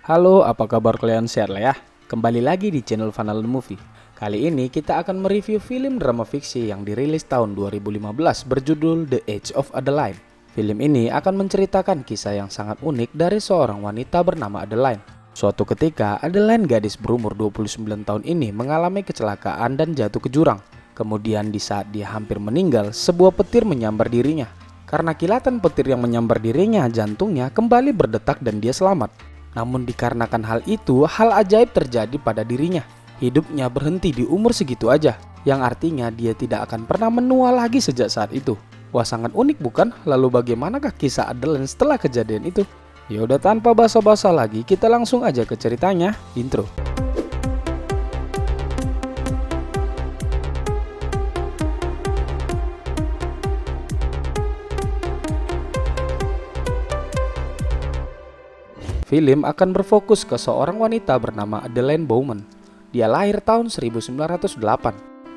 Halo, apa kabar kalian, sehat lah ya? Kembali lagi di channel Final Movie. Kali ini kita akan mereview film drama fiksi yang dirilis tahun 2015 berjudul The Age of Adeline. Film ini akan menceritakan kisah yang sangat unik dari seorang wanita bernama Adeline. Suatu ketika, Adeline, gadis berumur 29 tahun ini mengalami kecelakaan dan jatuh ke jurang. Kemudian di saat dia hampir meninggal, sebuah petir menyambar dirinya. Karena kilatan petir yang menyambar dirinya, jantungnya kembali berdetak dan dia selamat. Namun dikarenakan hal itu, hal ajaib terjadi pada dirinya. Hidupnya berhenti di umur segitu aja, yang artinya dia tidak akan pernah menua lagi sejak saat itu. Wah, sangat unik bukan? Lalu bagaimanakah kisah Adeline setelah kejadian itu? Ya udah, tanpa basa-basa lagi, kita langsung aja ke ceritanya. Intro. Film akan berfokus ke seorang wanita bernama Adeline Bowman. Dia lahir tahun 1908.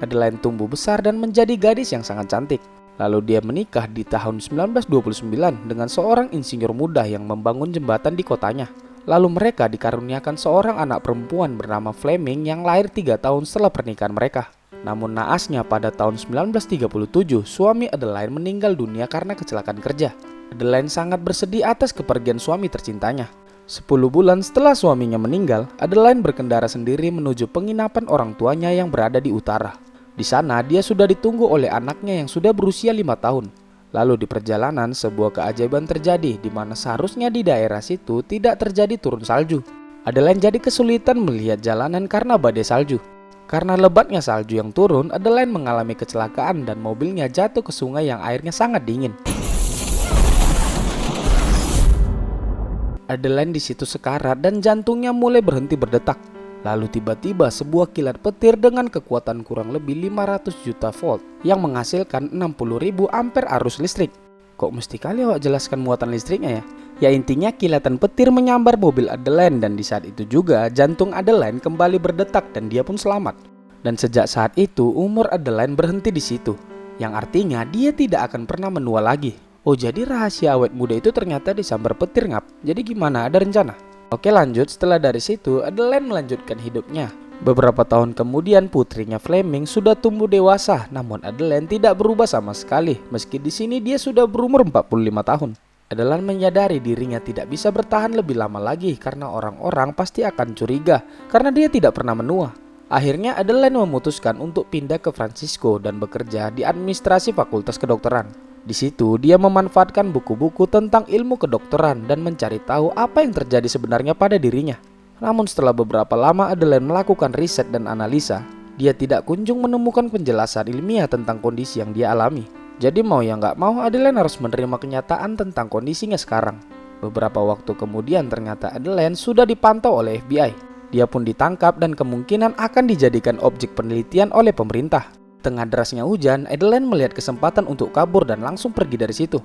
Adeline tumbuh besar dan menjadi gadis yang sangat cantik. Lalu dia menikah di tahun 1929 dengan seorang insinyur muda yang membangun jembatan di kotanya. Lalu mereka dikaruniakan seorang anak perempuan bernama Fleming yang lahir 3 tahun setelah pernikahan mereka. Namun naasnya pada tahun 1937, suami Adeline meninggal dunia karena kecelakaan kerja. Adeline sangat bersedih atas kepergian suami tercintanya. 10 bulan setelah suaminya meninggal, Adeline berkendara sendiri menuju penginapan orang tuanya yang berada di utara. Di sana dia sudah ditunggu oleh anaknya yang sudah berusia 5 tahun. Lalu di perjalanan sebuah keajaiban terjadi di mana seharusnya di daerah situ tidak terjadi turun salju. Adeline jadi kesulitan melihat jalanan karena badai salju. Karena lebatnya salju yang turun, Adeline mengalami kecelakaan dan mobilnya jatuh ke sungai yang airnya sangat dingin. Adeline di situ sekarat dan jantungnya mulai berhenti berdetak. Lalu tiba-tiba sebuah kilat petir dengan kekuatan kurang lebih 500 juta volt yang menghasilkan 60.000 ampere arus listrik. Kok mesti kali awak jelaskan muatan listriknya ya? Ya intinya kilatan petir menyambar mobil Adeline dan di saat itu juga jantung Adeline kembali berdetak dan dia pun selamat. Dan sejak saat itu umur Adeline berhenti di situ, yang artinya dia tidak akan pernah menua lagi. Oh, jadi rahasia awet muda itu ternyata disambar petir ngap. Jadi gimana, ada rencana? Oke, lanjut. Setelah dari situ Adeline melanjutkan hidupnya. Beberapa tahun kemudian putrinya Fleming sudah tumbuh dewasa, namun Adeline tidak berubah sama sekali. Meski di sini dia sudah berumur 45 tahun. Adeline menyadari dirinya tidak bisa bertahan lebih lama lagi karena orang-orang pasti akan curiga karena dia tidak pernah menua. Akhirnya Adeline memutuskan untuk pindah ke Francisco dan bekerja di administrasi fakultas kedokteran. Di situ dia memanfaatkan buku-buku tentang ilmu kedokteran dan mencari tahu apa yang terjadi sebenarnya pada dirinya. Namun setelah beberapa lama Adeline melakukan riset dan analisa, dia tidak kunjung menemukan penjelasan ilmiah tentang kondisi yang dia alami. Jadi mau ya nggak mau Adeline harus menerima kenyataan tentang kondisinya sekarang. Beberapa waktu kemudian ternyata Adeline sudah dipantau oleh FBI. Dia pun ditangkap dan kemungkinan akan dijadikan objek penelitian oleh pemerintah. Tengah derasnya hujan, Adeline melihat kesempatan untuk kabur dan langsung pergi dari situ.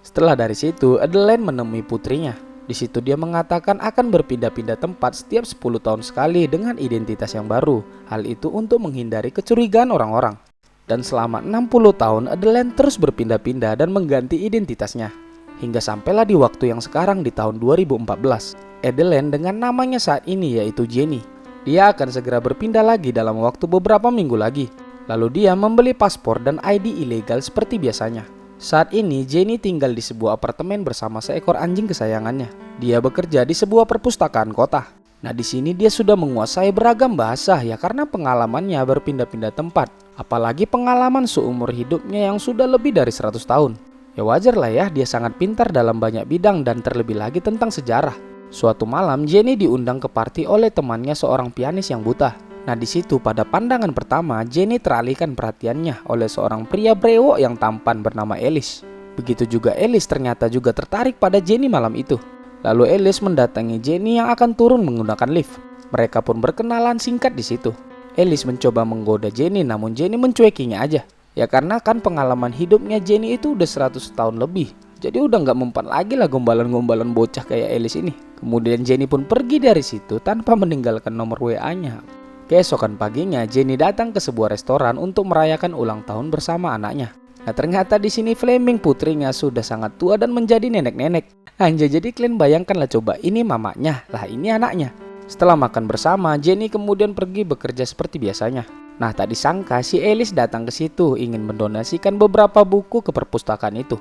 Setelah dari situ, Adeline menemui putrinya. Di situ dia mengatakan akan berpindah-pindah tempat setiap 10 tahun sekali dengan identitas yang baru. Hal itu untuk menghindari kecurigaan orang-orang. Dan selama 60 tahun, Adeline terus berpindah-pindah dan mengganti identitasnya. Hingga sampailah di waktu yang sekarang di tahun 2014. Adeline dengan namanya saat ini yaitu Jenny. Dia akan segera berpindah lagi dalam waktu beberapa minggu lagi. Lalu dia membeli paspor dan ID ilegal seperti biasanya. Saat ini Jenny tinggal di sebuah apartemen bersama seekor anjing kesayangannya. Dia bekerja di sebuah perpustakaan kota. Nah, di sini dia sudah menguasai beragam bahasa ya karena pengalamannya berpindah-pindah tempat. Apalagi pengalaman seumur hidupnya yang sudah lebih dari 100 tahun. Ya wajar lah ya, dia sangat pintar dalam banyak bidang dan terlebih lagi tentang sejarah. Suatu malam Jenny diundang ke party oleh temannya seorang pianis yang buta. Nah, di situ pada pandangan pertama Jenny teralihkan perhatiannya oleh seorang pria brewok yang tampan bernama Alice. Begitu juga Alice ternyata juga tertarik pada Jenny malam itu. Lalu Alice mendatangi Jenny yang akan turun menggunakan lift. Mereka pun berkenalan singkat di situ. Alice mencoba menggoda Jenny namun Jenny mencuekinya aja. Ya karena kan pengalaman hidupnya Jenny itu udah 100 tahun lebih. Jadi udah nggak mempan lagi lah gombalan-gombalan bocah kayak Alice ini. Kemudian Jenny pun pergi dari situ tanpa meninggalkan nomor WA-nya. Keesokan paginya Jenny datang ke sebuah restoran untuk merayakan ulang tahun bersama anaknya. Nah ternyata di sini Fleming putrinya sudah sangat tua dan menjadi nenek-nenek. Anjay, jadi kalian bayangkanlah coba, ini mamanya, lah ini anaknya. Setelah makan bersama, Jenny kemudian pergi bekerja seperti biasanya. Nah tak disangka si Alice datang ke situ ingin mendonasikan beberapa buku ke perpustakaan itu.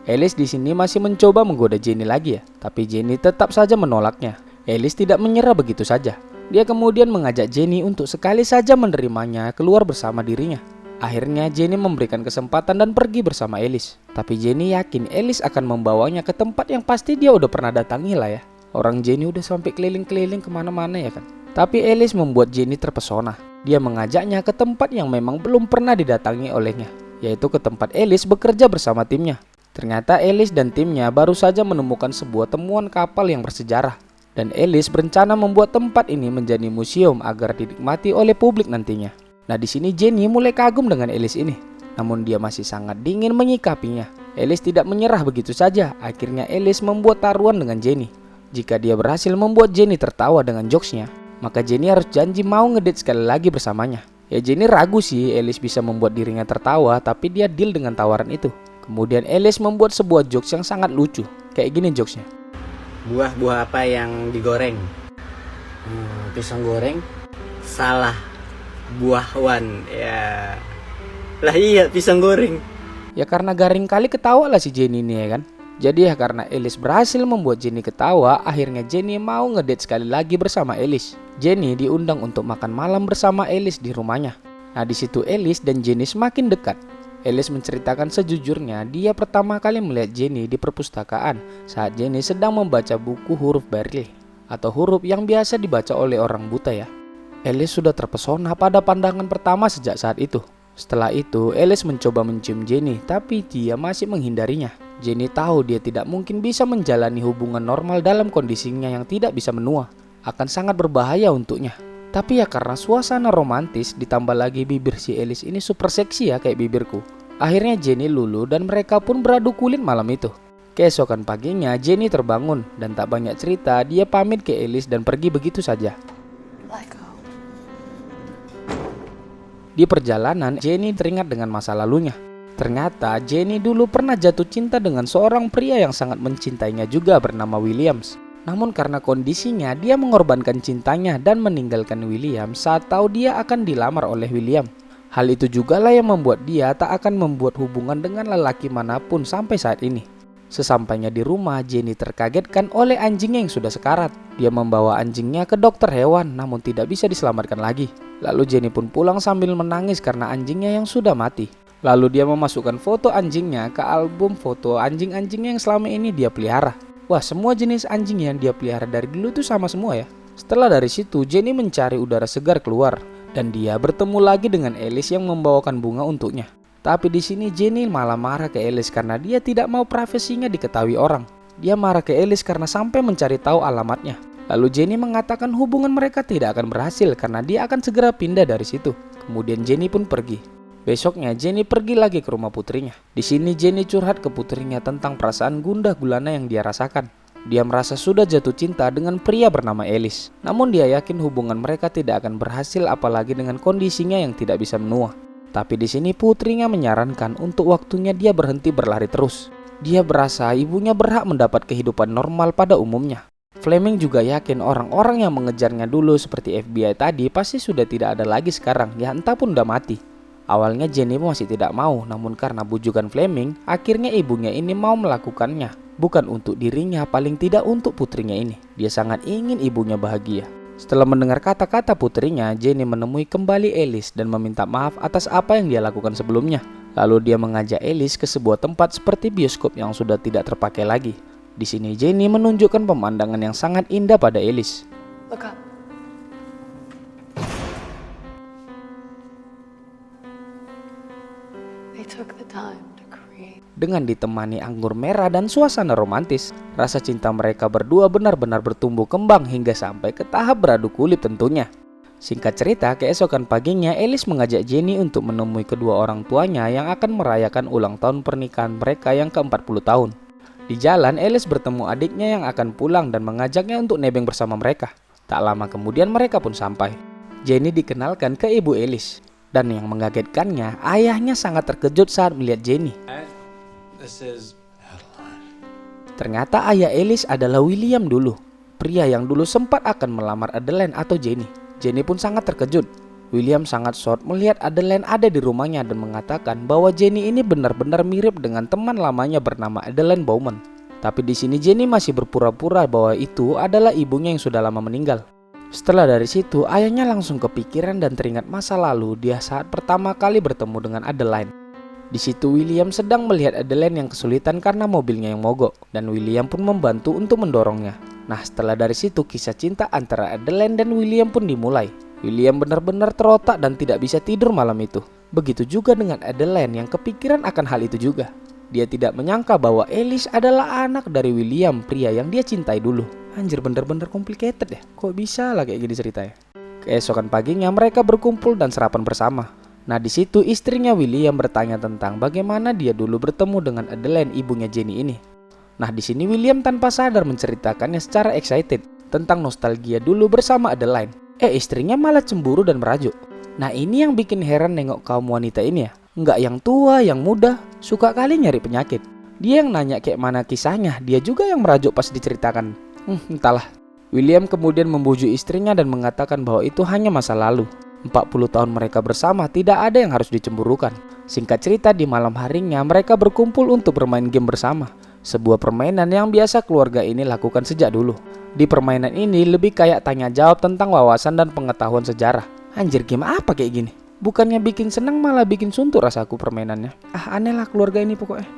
Alice di sini masih mencoba menggoda Jenny lagi ya, tapi Jenny tetap saja menolaknya. Alice tidak menyerah begitu saja. Dia kemudian mengajak Jenny untuk sekali saja menerimanya keluar bersama dirinya. Akhirnya Jenny memberikan kesempatan dan pergi bersama Alice. Tapi Jenny yakin Alice akan membawanya ke tempat yang pasti dia udah pernah datangi lah ya. Orang Jenny udah sampai keliling-keliling kemana-mana ya kan. Tapi Alice membuat Jenny terpesona. Dia mengajaknya ke tempat yang memang belum pernah didatangi olehnya, yaitu ke tempat Alice bekerja bersama timnya. Ternyata Alice dan timnya baru saja menemukan sebuah temuan kapal yang bersejarah. Dan Alice berencana membuat tempat ini menjadi museum agar dinikmati oleh publik nantinya. Nah di sini Jenny mulai kagum dengan Alice ini. Namun dia masih sangat dingin menyikapinya. Alice tidak menyerah begitu saja. Akhirnya Alice membuat taruhan dengan Jenny. Jika dia berhasil membuat Jenny tertawa dengan jokesnya, maka Jenny harus janji mau ngedate sekali lagi bersamanya. Ya Jenny ragu sih Alice bisa membuat dirinya tertawa, tapi dia deal dengan tawaran itu. Kemudian Alice membuat sebuah jokes yang sangat lucu. Kayak gini jokesnya. Buah-buah apa yang digoreng? Pisang goreng? Salah, buahwan. Ya lah iya, pisang goreng. Ya karena garing kali ketawa lah si Jenny ini ya kan. Jadi ya karena Alice berhasil membuat Jenny ketawa, akhirnya Jenny mau ngedate sekali lagi bersama Alice. Jenny diundang untuk makan malam bersama Alice di rumahnya. Nah di situ Alice dan Jenny semakin dekat. Alice menceritakan sejujurnya dia pertama kali melihat Jenny di perpustakaan saat Jenny sedang membaca buku huruf Braille atau huruf yang biasa dibaca oleh orang buta ya. Alice sudah terpesona pada pandangan pertama sejak saat itu. Setelah itu Alice mencoba mencium Jenny, tapi dia masih menghindarinya. Jenny tahu dia tidak mungkin bisa menjalani hubungan normal dalam kondisinya yang tidak bisa menua. Akan sangat berbahaya untuknya. Tapi ya karena suasana romantis ditambah lagi bibir si Alice ini super seksi ya kayak bibirku. Akhirnya Jenny lulu dan mereka pun beradu kulit malam itu. Keesokan paginya Jenny terbangun dan tak banyak cerita dia pamit ke Alice dan pergi begitu saja. Di perjalanan Jenny teringat dengan masa lalunya. Ternyata Jenny dulu pernah jatuh cinta dengan seorang pria yang sangat mencintainya juga bernama Williams. Namun karena kondisinya dia mengorbankan cintanya dan meninggalkan William saat tahu dia akan dilamar oleh William. Hal itu juga lah yang membuat dia tak akan membuat hubungan dengan lelaki manapun sampai saat ini. Sesampainya di rumah, Jenny terkagetkan oleh anjingnya yang sudah sekarat. Dia membawa anjingnya ke dokter hewan namun tidak bisa diselamatkan lagi. Lalu Jenny pun pulang sambil menangis karena anjingnya yang sudah mati. Lalu dia memasukkan foto anjingnya ke album foto anjing-anjingnya yang selama ini dia pelihara. Wah, semua jenis anjing yang dia pelihara dari dulu itu sama semua ya. Setelah dari situ, Jenny mencari udara segar keluar dan dia bertemu lagi dengan Alice yang membawakan bunga untuknya. Tapi di sini Jenny malah marah ke Alice karena dia tidak mau privasinya diketahui orang. Dia marah ke Alice karena sampai mencari tahu alamatnya. Lalu Jenny mengatakan hubungan mereka tidak akan berhasil karena dia akan segera pindah dari situ. Kemudian Jenny pun pergi. Besoknya Jenny pergi lagi ke rumah putrinya. Di sini Jenny curhat ke putrinya tentang perasaan gundah gulana yang dia rasakan. Dia merasa sudah jatuh cinta dengan pria bernama Alice. Namun dia yakin hubungan mereka tidak akan berhasil apalagi dengan kondisinya yang tidak bisa menua. Tapi di sini putrinya menyarankan untuk waktunya dia berhenti berlari terus. Dia berasa ibunya berhak mendapat kehidupan normal pada umumnya. Fleming juga yakin orang-orang yang mengejarnya dulu seperti FBI tadi pasti sudah tidak ada lagi sekarang, ya entah pun udah mati. Awalnya Jenny masih tidak mau, namun karena bujukan Fleming, akhirnya ibunya ini mau melakukannya. Bukan untuk dirinya, paling tidak untuk putrinya ini. Dia sangat ingin ibunya bahagia. Setelah mendengar kata-kata putrinya, Jenny menemui kembali Alice dan meminta maaf atas apa yang dia lakukan sebelumnya. Lalu dia mengajak Alice ke sebuah tempat seperti bioskop yang sudah tidak terpakai lagi. Di sini Jenny menunjukkan pemandangan yang sangat indah pada Alice. Look up. They took the time to create. Dengan ditemani anggur merah dan suasana romantis, rasa cinta mereka berdua benar-benar bertumbuh kembang hingga sampai ke tahap beradu kulit tentunya. Singkat cerita, keesokan paginya Alice mengajak Jenny untuk menemui kedua orang tuanya yang akan merayakan ulang tahun pernikahan mereka yang ke-40 tahun. Di jalan, Alice bertemu adiknya yang akan pulang dan mengajaknya untuk nebeng bersama mereka. Tak lama kemudian mereka pun sampai. Jenny dikenalkan ke ibu Alice. Dan yang mengagetkannya, ayahnya sangat terkejut saat melihat Jenny. Ternyata ayah Alice adalah William dulu, pria yang dulu sempat akan melamar Adeline atau Jenny. Jenny pun sangat terkejut. William sangat shock melihat Adeline ada di rumahnya dan mengatakan bahwa Jenny ini benar-benar mirip dengan teman lamanya bernama Adeline Bowman. Tapi di sini Jenny masih berpura-pura bahwa itu adalah ibunya yang sudah lama meninggal. Setelah dari situ, ayahnya langsung kepikiran dan teringat masa lalu dia saat pertama kali bertemu dengan Adeline. Di situ William sedang melihat Adeline yang kesulitan karena mobilnya yang mogok, dan William pun membantu untuk mendorongnya. Nah, setelah dari situ kisah cinta antara Adeline dan William pun dimulai. William benar-benar terotak dan tidak bisa tidur malam itu. Begitu juga dengan Adeline yang kepikiran akan hal itu juga. Dia tidak menyangka bahwa Alice adalah anak dari William, pria yang dia cintai dulu. Anjir, bener-bener complicated ya. Kok bisa lah kayak gini ceritanya. Keesokan paginya mereka berkumpul dan sarapan bersama. Nah, di situ istrinya William bertanya tentang bagaimana dia dulu bertemu dengan Adeline, ibunya Jenny ini. Nah, di sini William tanpa sadar menceritakannya secara excited tentang nostalgia dulu bersama Adeline. Istrinya malah cemburu dan merajuk. Nah, ini yang bikin heran nengok kaum wanita ini ya. Nggak yang tua, yang muda, suka kali nyari penyakit. Dia yang nanya kayak mana kisahnya, dia juga yang merajuk pas diceritakan. Entahlah. William kemudian membujuk istrinya dan mengatakan bahwa itu hanya masa lalu. 40 tahun mereka bersama, tidak ada yang harus dicemburukan. Singkat cerita, di malam harinya mereka berkumpul untuk bermain game bersama. Sebuah permainan yang biasa keluarga ini lakukan sejak dulu. Di permainan ini lebih kayak tanya jawab tentang wawasan dan pengetahuan sejarah. Anjir, game apa kayak gini? Bukannya bikin senang malah bikin suntuk rasaku permainannya. Aneh lah keluarga ini pokoknya.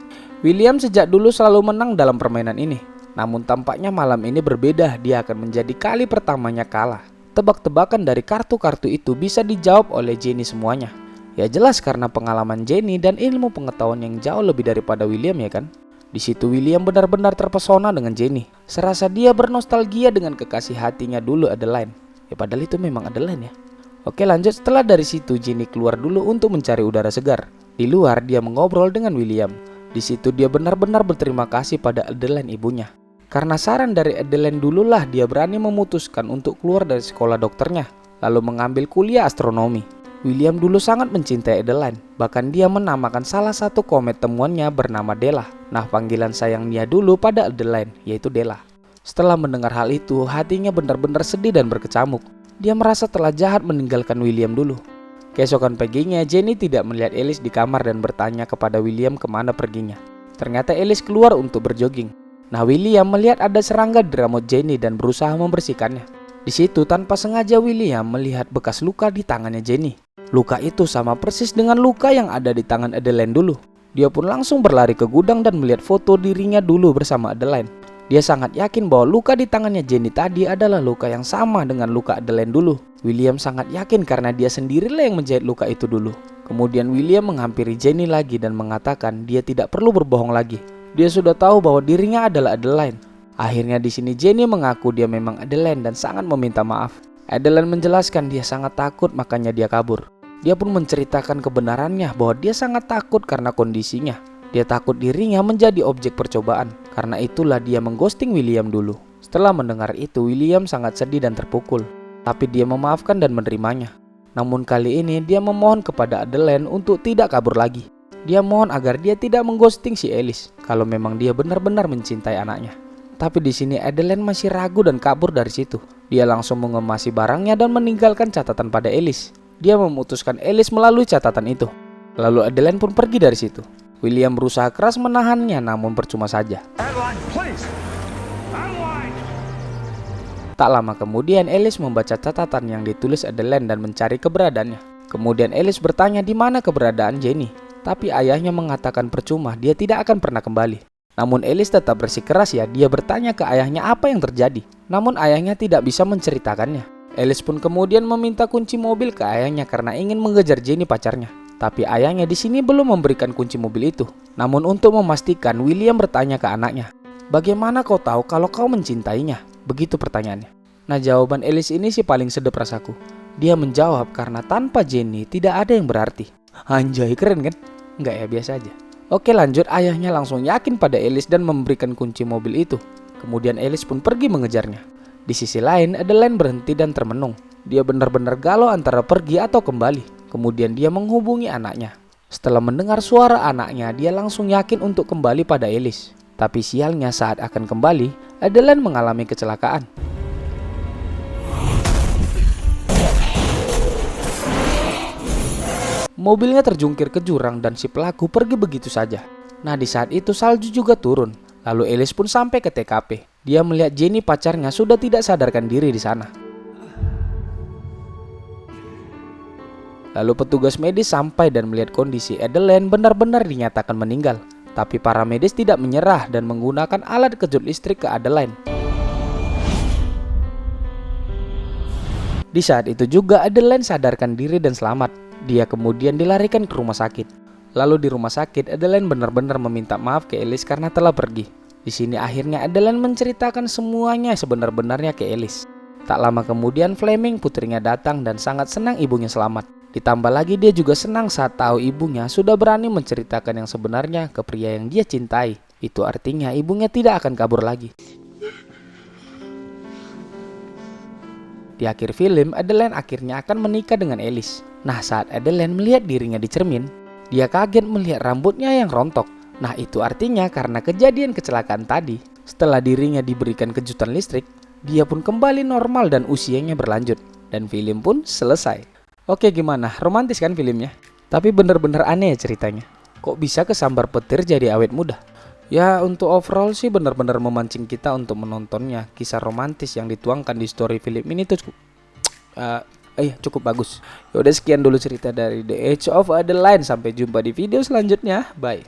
William sejak dulu selalu menang dalam permainan ini. Namun tampaknya malam ini berbeda, dia akan menjadi kali pertamanya kalah. Tebak-tebakan dari kartu-kartu itu bisa dijawab oleh Jenny semuanya. Ya jelas karena pengalaman Jenny dan ilmu pengetahuan yang jauh lebih daripada William ya kan. Di situ William benar-benar terpesona dengan Jenny. Serasa dia bernostalgia dengan kekasih hatinya dulu Adeline. Ya padahal itu memang Adeline ya. Oke lanjut, setelah dari situ Jenny keluar dulu untuk mencari udara segar. Di luar dia mengobrol dengan William. Di situ dia benar-benar berterima kasih pada Adeline ibunya. Karena saran dari Adeline dululah dia berani memutuskan untuk keluar dari sekolah dokternya, lalu mengambil kuliah astronomi. William dulu sangat mencintai Adeline, bahkan dia menamakan salah satu komet temuannya bernama Della. Nah, panggilan sayangnya dulu pada Adeline yaitu Della. Setelah mendengar hal itu, hatinya benar-benar sedih dan berkecamuk. Dia merasa telah jahat meninggalkan William dulu. Keesokan paginya, Jenny tidak melihat Alice di kamar dan bertanya kepada William kemana perginya. Ternyata Alice keluar untuk berjogging. Nah, William melihat ada serangga di rambut Jenny dan berusaha membersihkannya. Di situ tanpa sengaja William melihat bekas luka di tangannya Jenny. Luka itu sama persis dengan luka yang ada di tangan Adeline dulu. Dia pun langsung berlari ke gudang dan melihat foto dirinya dulu bersama Adeline. Dia sangat yakin bahwa luka di tangannya Jenny tadi adalah luka yang sama dengan luka Adeline dulu. William sangat yakin karena dia sendirilah yang menjahit luka itu dulu. Kemudian William menghampiri Jenny lagi dan mengatakan dia tidak perlu berbohong lagi. Dia sudah tahu bahwa dirinya adalah Adeline. Akhirnya di sini Jenny mengaku dia memang Adeline dan sangat meminta maaf. Adeline menjelaskan dia sangat takut makanya dia kabur. Dia pun menceritakan kebenarannya bahwa dia sangat takut karena kondisinya. Dia takut dirinya menjadi objek percobaan. Karena itulah dia mengghosting William dulu. Setelah mendengar itu, William sangat sedih dan terpukul. Tapi dia memaafkan dan menerimanya. Namun kali ini dia memohon kepada Adeline untuk tidak kabur lagi. Dia mohon agar dia tidak mengghosting si Alice kalau memang dia benar-benar mencintai anaknya. Tapi di sini Adeline masih ragu dan kabur dari situ. Dia langsung mengemasi barangnya dan meninggalkan catatan pada Alice. Dia memutuskan Alice melalui catatan itu. Lalu Adeline pun pergi dari situ. William berusaha keras menahannya namun percuma saja. Tak lama kemudian Alice membaca catatan yang ditulis Adeline dan mencari keberadaannya. Kemudian Alice bertanya di mana keberadaan Jenny. Tapi ayahnya mengatakan percuma, dia tidak akan pernah kembali. Namun Alice tetap bersikeras ya, dia bertanya ke ayahnya apa yang terjadi. Namun ayahnya tidak bisa menceritakannya. Alice pun kemudian meminta kunci mobil ke ayahnya karena ingin mengejar Jenny pacarnya. Tapi ayahnya di sini belum memberikan kunci mobil itu. Namun untuk memastikan, William bertanya ke anaknya, "Bagaimana kau tahu kalau kau mencintainya?" Begitu pertanyaannya. Nah, jawaban Alice ini sih paling sedep rasaku. Dia menjawab karena tanpa Jenny tidak ada yang berarti. Anjay, keren kan? Enggak ya, biasa aja. Oke lanjut, ayahnya langsung yakin pada Alice dan memberikan kunci mobil itu. Kemudian Alice pun pergi mengejarnya. Di sisi lain, Adeline berhenti dan termenung. Dia benar-benar galau antara pergi atau kembali. Kemudian dia menghubungi anaknya. Setelah mendengar suara anaknya, dia langsung yakin untuk kembali pada Alice. Tapi sialnya saat akan kembali, Adeline mengalami kecelakaan. Mobilnya terjungkir ke jurang dan si pelaku pergi begitu saja. Nah, di saat itu salju juga turun. Lalu Alice pun sampai ke TKP. Dia melihat Jenny pacarnya sudah tidak sadarkan diri di sana. Lalu petugas medis sampai dan melihat kondisi Adeline benar-benar dinyatakan meninggal. Tapi para medis tidak menyerah dan menggunakan alat kejut listrik ke Adeline. Di saat itu juga Adeline sadarkan diri dan selamat. Dia kemudian dilarikan ke rumah sakit. Lalu di rumah sakit Adeline benar-benar meminta maaf ke Alice karena telah pergi. Di sini akhirnya Adeline menceritakan semuanya sebenar-benarnya ke Alice. Tak lama kemudian Fleming putrinya datang dan sangat senang ibunya selamat. Ditambah lagi dia juga senang saat tahu ibunya sudah berani menceritakan yang sebenarnya ke pria yang dia cintai. Itu artinya ibunya tidak akan kabur lagi. Di akhir film, Adeline akhirnya akan menikah dengan Alice. Nah, saat Adeline melihat dirinya di cermin, dia kaget melihat rambutnya yang rontok. Nah, itu artinya karena kejadian kecelakaan tadi, setelah dirinya diberikan kejutan listrik, dia pun kembali normal dan usianya berlanjut. Dan film pun selesai. Oke, gimana? Romantis kan filmnya? Tapi bener-bener aneh ya ceritanya. Kok bisa kesambar petir jadi awet muda? Ya, untuk overall sih benar-benar memancing kita untuk menontonnya. Kisah romantis yang dituangkan di story film ini tuh cukup bagus. Yaudah, sekian dulu cerita dari The Age of Adeline. Sampai jumpa di video selanjutnya. Bye.